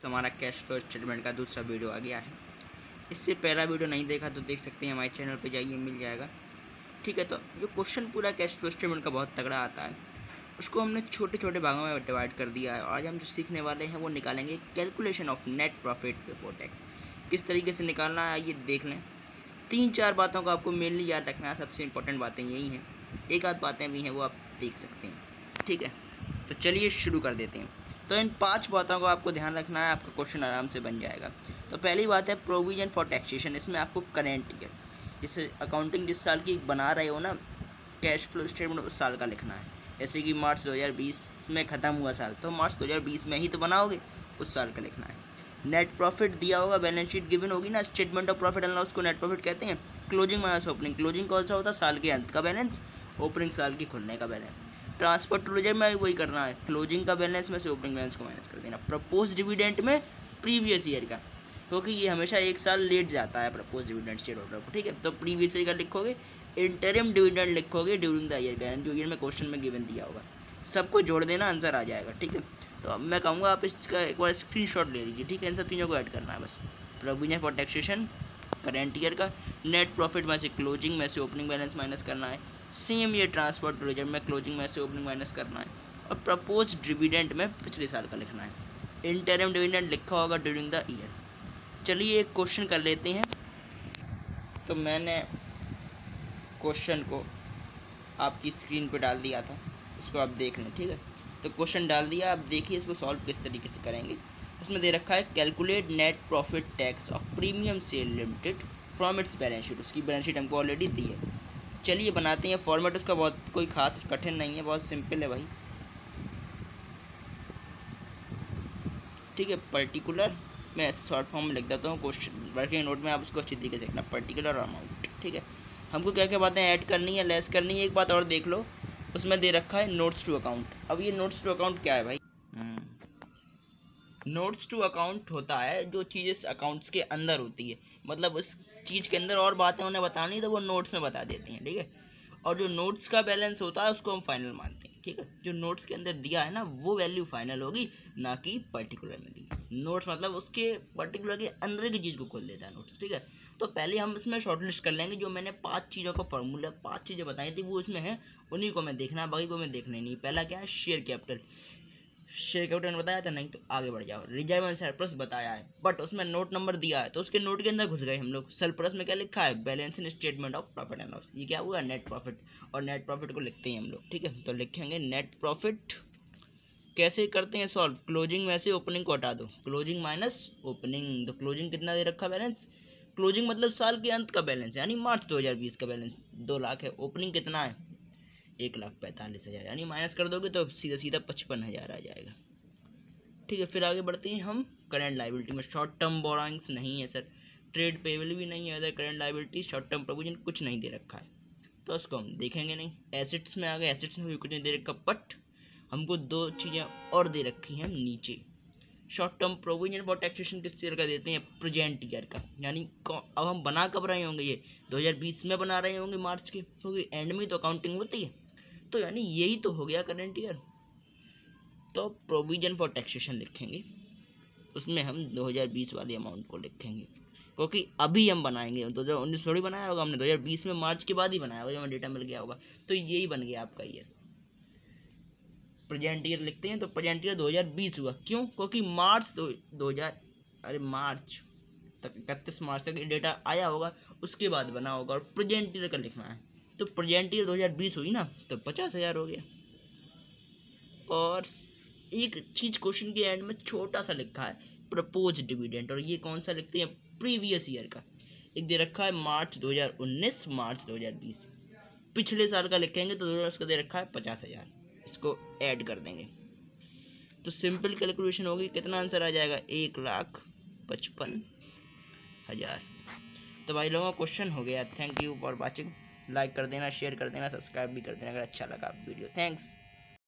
तो हमारा cash flow statement का दूसरा वीडियो आ गया है। इससे पहला वीडियो नहीं देखा तो देख सकते हैं, हमारे चैनल पे जाइए, मिल जाएगा। ठीक है, तो जो क्वेश्चन पूरा कैश फ्लो स्टेटमेंट का बहुत तगड़ा आता है, उसको हमने छोटे छोटे भागों में डिवाइड कर दिया है। और आज हम जो सीखने वाले हैं वो निकालेंगे calculation of net profit before tax. किस तरीके से निकालना है आइए देख लें। 3-4 बातों को आपको मेनली याद रखना है, सबसे इंपॉर्टेंट बातें यही हैं। एक आध बातें भी हैं वो आप देख सकते हैं। ठीक है, तो चलिए शुरू कर देते हैं। तो इन 5 बातों को आपको ध्यान रखना है, आपका क्वेश्चन आराम से बन जाएगा। तो पहली बात है प्रोविजन फॉर टैक्सेशन। इसमें आपको करेंट ईयर, जैसे अकाउंटिंग जिस साल की बना रहे हो ना, कैश फ्लो स्टेटमेंट उस साल का लिखना है। जैसे कि मार्च 2020 में ख़त्म हुआ साल, तो मार्च 2020 में ही तो बनाओगे, उस साल का लिखना है। नेट प्रॉफिट दिया होगा, बैलेंस शीट गिवन होगी ना, statement of profit and loss को नेट प्रॉफिट कहते हैं। Closing minus opening. क्लोजिंग कौन सा होता है? साल के अंत का बैलेंस, ओपनिंग साल की खुलने का बैलेंस। ट्रांसफर टू लेजर में वही करना है, क्लोजिंग का बैलेंस में से ओपनिंग बैलेंस को माइनस कर देना। प्रपोज डिविडेंड में प्रीवियस ईयर का, क्योंकि ये हमेशा एक साल लेट जाता है प्रपोज डिविडेंड शेयर होल्डर को। ठीक है, तो प्रीवियस ईयर का लिखोगे। इंटरिम डिविडेंड लिखोगे ड्यूरिंग द ईयर का, जो ईयर में क्वेश्चन में गिवन दिया होगा। सबको जोड़ देना, आंसर आ जाएगा। ठीक है, तो अब मैं कहूँगा आप इसका एक बार स्क्रीनशॉट ले लीजिए। ठीक है, इन सब चीज़ों को ऐड करना है बस। Provision for taxation current year का, नेट प्रॉफिट में से क्लोजिंग में से ओपनिंग बैलेंस माइनस करना है। सेम ये ट्रांसफर टू लेजर में क्लोजिंग में से ओपनिंग माइनस करना है। और प्रपोज डिविडेंड में पिछले साल का लिखना है। इंटरिम डिविडेंड लिखा होगा ड्यूरिंग द ईयर। चलिए एक क्वेश्चन कर लेते हैं। तो मैंने क्वेश्चन को आपकी स्क्रीन पे डाल दिया था, उसको आप देख लें। ठीक है, तो क्वेश्चन डाल दिया, आप देखिए इसको सॉल्व किस तरीके से करेंगे। उसमें दे रखा है calculate net profit tax of premium sale limited from its balance sheet. उसकी बैलेंस शीट हमको ऑलरेडी दी है। चलिए बनाते हैं। फॉर्मेट उसका बहुत कोई खास कठिन नहीं है, बहुत सिंपल है भाई। ठीक है, पर्टिकुलर मैं शॉर्ट फॉर्म में लिख देता हूँ, क्वेश्चन वर्किंग नोट में आप उसको अच्छी तरीके से लिखना। Particular amount. ठीक है, हमको क्या क्या बातें ऐड करनी है, लेस करनी है। एक बात और देख लो, उसमें दे रखा है नोट्स टू अकाउंट। अब ये नोट्स टू अकाउंट क्या है भाई? नोट्स टू अकाउंट होता है जो चीज़ अकाउंट्स के अंदर होती है, मतलब उस चीज़ के अंदर और बातें उन्हें बतानी तो वो नोट्स में बता देती हैं। ठीक है, और जो नोट्स का बैलेंस होता है उसको हम फाइनल मानते हैं। ठीक है, जो नोट्स के अंदर दिया है ना, वो वैल्यू फाइनल होगी, ना कि पर्टिकुलर में दी। नोट्स मतलब उसके पर्टिकुलर के अंदर की चीज़ को खोल देता है नोट्स। ठीक है, तो पहले हम इसमें शॉर्ट लिस्ट कर लेंगे। जो मैंने 5 चीज़ों का फॉर्मूला, 5 चीज़ें बताई थी वो इसमें है, उन्हीं को मैं देखना है, बाकी को मैं देखना ही नहीं। पहला क्या है? Share capital. शेयर कैपिटल बताया था नहीं, तो आगे बढ़ जाओ। रिजर्व एंड सरप्लस बताया है, बट उसमें नोट नंबर दिया है, तो उसके नोट के अंदर घुस गए हम लोग। सरप्लस में क्या लिखा है? Balance in statement of profit and loss. ये क्या हुआ? Net profit. और नेट प्रॉफिट को लिखते हैं हम लोग। ठीक है, तो लिखेंगे नेट प्रॉफिट। कैसे करते हैं सॉल्व? क्लोजिंग में से ओपनिंग को हटा दो, क्लोजिंग माइनस ओपनिंग। तो क्लोजिंग कितना दे रखा बैलेंस? क्लोजिंग मतलब साल के अंत का बैलेंस, यानी मार्च 2020 का बैलेंस 2 लाख है। ओपनिंग कितना है? 1,45,000, यानी माइनस कर दोगे तो सीधा सीधा 55,000 आ जाएगा। ठीक है, फिर आगे बढ़ते हैं हम करेंट लाइबिलिटी में। शॉर्ट टर्म बोराइंग्स नहीं है सर, ट्रेड पेबल भी नहीं है, other current liability, short term provision कुछ नहीं दे रखा है, तो उसको हम देखेंगे नहीं। एसेट्स में आ गए, एसेट्स में भी कुछ नहीं दे रखा, बट हमको 2 चीज़ें और दे रखी हैं नीचे। Short term provision for taxation किस ईयर का देते हैं? प्रेजेंट ईयर का। यानी अब हम बना कब रहे होंगे? ये 2020 में बना रहे होंगे मार्च के, क्योंकि एंड में तो अकाउंटिंग होती है, तो यानी यही तो हो गया करंट ईयर। तो प्रोविजन फॉर टैक्सेशन लिखेंगे, उसमें हम 2020 वाले अमाउंट को लिखेंगे, क्योंकि अभी हम बनाएंगे। 2019 थोड़ी बनाया होगा हमने, 2020 में मार्च के बाद ही बनाया होगा, जब हमें डेटा मिल गया होगा। तो यही बन गया आपका ईयर। प्रेजेंट ईयर लिखते हैं, तो प्रेजेंट ईयर 2020 हुआ। क्यों? क्योंकि मार्च मार्च तक, 31 मार्च तक डेटा आया होगा, उसके बाद बना होगा, और प्रेजेंट ईयर का लिखना है। तो प्रेजेंट ईयर 2020 हुई ना, तो 50,000 हो गया। और एक चीज़ क्वेश्चन के एंड में छोटा सा लिखा है प्रपोज डिविडेंड, और ये कौन सा लिखते हैं? प्रीवियस ईयर का। एक दे रखा है मार्च 2019, मार्च 2020, पिछले साल का लिखेंगे तो उसका दे रखा है 50,000, इसको ऐड कर देंगे तो सिंपल कैलकुलेशन होगी। कितना आंसर आ जाएगा? 1,55,000। तो भाई लोगों क्वेश्चन हो गया। Thank you for watching. Like कर देना, शेयर कर देना, सब्सक्राइब भी कर देना अगर अच्छा लगा वीडियो। थैंक्स।